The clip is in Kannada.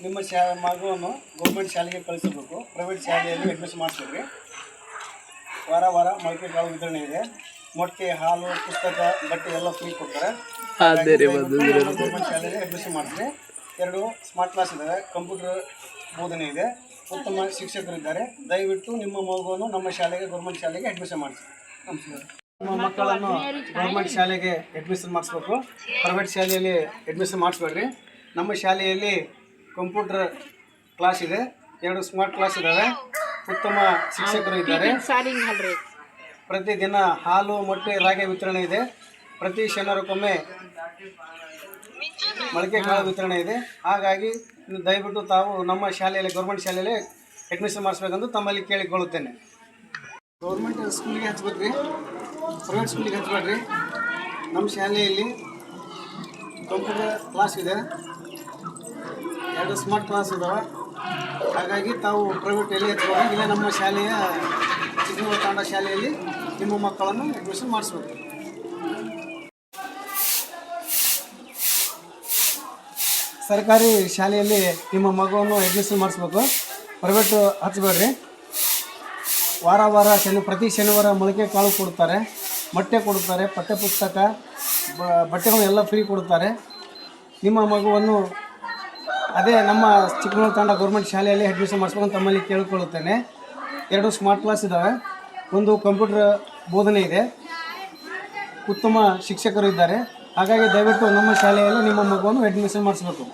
ನಿಮ್ಮ ಮಗುವನ್ನು ಗೌರ್ಮೆಂಟ್ ಶಾಲೆಗೆ ಕಳಿಸಬೇಕು. ಪ್ರೈವೇಟ್ ಶಾಲೆಯಲ್ಲಿ ಅಡ್ಮಿಷನ್ ಮಾಡಿಸ್ಬೇಕ್ರಿ. ವಾರ ವಾರ ಮೊಳಕೆ ಕಾಳು ವಿತರಣೆ ಇದೆ. ಮೊಟ್ಟೆ, ಹಾಲು, ಪುಸ್ತಕ, ಬಟ್ಟೆ ಎಲ್ಲ ಫ್ರೀ ಕೊಡ್ತಾರೆ. ಗೌರ್ಮೆಂಟ್ ಶಾಲೆಯಲ್ಲಿ ಅಡ್ಮಿಷನ್ ಮಾಡಿಸ್ರಿ. 2 ಸ್ಮಾರ್ಟ್ ಕ್ಲಾಸ್ ಇದ್ದಾವೆ. ಕಂಪ್ಯೂಟರ್ ಬೋಧನೆ ಇದೆ. ಉತ್ತಮ ಶಿಕ್ಷಕರು ಇದ್ದಾರೆ. ದಯವಿಟ್ಟು ನಿಮ್ಮ ಮಗುವನ್ನು ನಮ್ಮ ಶಾಲೆಗೆ ಗೌರ್ಮೆಂಟ್ ಶಾಲೆಗೆ ಅಡ್ಮಿಷನ್ ಮಾಡಿಸಿ. ನಿಮ್ಮ ಮಕ್ಕಳನ್ನು ಗೌರ್ಮೆಂಟ್ ಶಾಲೆಗೆ ಅಡ್ಮಿಷನ್ ಮಾಡಿಸ್ಬೇಕು. ಪ್ರೈವೇಟ್ ಶಾಲೆಯಲ್ಲಿ ಅಡ್ಮಿಷನ್ ಮಾಡಿಸ್ಬೇಡ್ರಿ. ನಮ್ಮ ಶಾಲೆಯಲ್ಲಿ ಕಂಪ್ಯೂಟರ್ ಕ್ಲಾಸ್ ಇದೆ. 2 ಸ್ಮಾರ್ಟ್ ಕ್ಲಾಸ್ ಇದ್ದಾವೆ. ಉತ್ತಮ ಶಿಕ್ಷಕರು ಇದ್ದಾರೆ. ಪ್ರತಿದಿನ ಹಾಲು, ಮೊಟ್ಟೆ, ರಾಗಿ ವಿತರಣೆ ಇದೆ. ಪ್ರತಿ ಶನಿವಾರಕ್ಕೊಮ್ಮೆ ಮೊಳಕೆ ಕಾಳು ವಿತರಣೆ ಇದೆ. ಹಾಗಾಗಿ ದಯವಿಟ್ಟು ತಾವು ನಮ್ಮ ಶಾಲೆಯಲ್ಲಿ ಗೌರ್ಮೆಂಟ್ ಶಾಲೆಯಲ್ಲಿ ಅಡ್ಮಿಷನ್ ಮಾಡಿಸ್ಬೇಕಂದು ತಮ್ಮಲ್ಲಿ ಕೇಳಿಕೊಳ್ಳುತ್ತೇನೆ. ಗೌರ್ಮೆಂಟ್ ಸ್ಕೂಲಿಗೆ ಹಚ್ಬೇಕ್ರಿ, ಪ್ರೈವೇಟ್ ಸ್ಕೂಲಿಗೆ ಹಚ್ಬೇಡ್ರಿ. ನಮ್ಮ ಶಾಲೆಯಲ್ಲಿ ಕಂಪ್ಯೂಟರ್ ಕ್ಲಾಸ್ ಇದೆ. 2 ಸ್ಮಾರ್ಟ್ ಕ್ಲಾಸ್ ಇದ್ದಾವೆ. ಹಾಗಾಗಿ ತಾವು ಪ್ರೈವೇಟಲ್ಲಿ ಹಚ್ಬೋದು. ಇಲ್ಲ ನಮ್ಮ ಶಾಲೆಯ ಚಿಕ್ಕನೂರು ತಾಂಡ ಶಾಲೆಯಲ್ಲಿ ನಿಮ್ಮ ಮಕ್ಕಳನ್ನು ಅಡ್ಮಿಷನ್ ಮಾಡಿಸ್ಬೇಕು. ಸರ್ಕಾರಿ ಶಾಲೆಯಲ್ಲಿ ನಿಮ್ಮ ಮಗುವನ್ನು ಅಡ್ಮಿಷನ್ ಮಾಡಿಸ್ಬೇಕು. ಪ್ರೈವೇಟು ಹಚ್ಚಬೇಡ್ರಿ. ವಾರ ವಾರ ಪ್ರತಿ ಶನಿವಾರ ಮೊಳಕೆ ಕಾಳು ಕೊಡ್ತಾರೆ, ಮೊಟ್ಟೆ ಕೊಡ್ತಾರೆ, ಪಠ್ಯಪುಸ್ತಕ, ಬಟ್ಟೆಗಳು ಎಲ್ಲ ಫ್ರೀ ಕೊಡ್ತಾರೆ. ನಿಮ್ಮ ಮಗುವನ್ನು ಅದೇ ನಮ್ಮ ಚಿಕ್ಕಮಗಳೂರು ತಾಂಡ ಗೌರ್ಮೆಂಟ್ ಶಾಲೆಯಲ್ಲಿ ಅಡ್ಮಿಷನ್ ಮಾಡಿಸ್ಬೇಕು ತಮ್ಮಲ್ಲಿ ಕೇಳಿಕೊಳ್ಳುತ್ತೇನೆ. 2 ಸ್ಮಾರ್ಟ್ ಕ್ಲಾಸ್ ಇದ್ದಾವೆ. 1 ಕಂಪ್ಯೂಟರ್ ಬೋಧನೆ ಇದೆ. ಉತ್ತಮ ಶಿಕ್ಷಕರು ಇದ್ದಾರೆ. ಹಾಗಾಗಿ ದಯವಿಟ್ಟು ನಮ್ಮ ಶಾಲೆಯಲ್ಲಿ ನಿಮ್ಮ ಮಗುವನ್ನು ಅಡ್ಮಿಷನ್ ಮಾಡಿಸ್ಬೇಕು.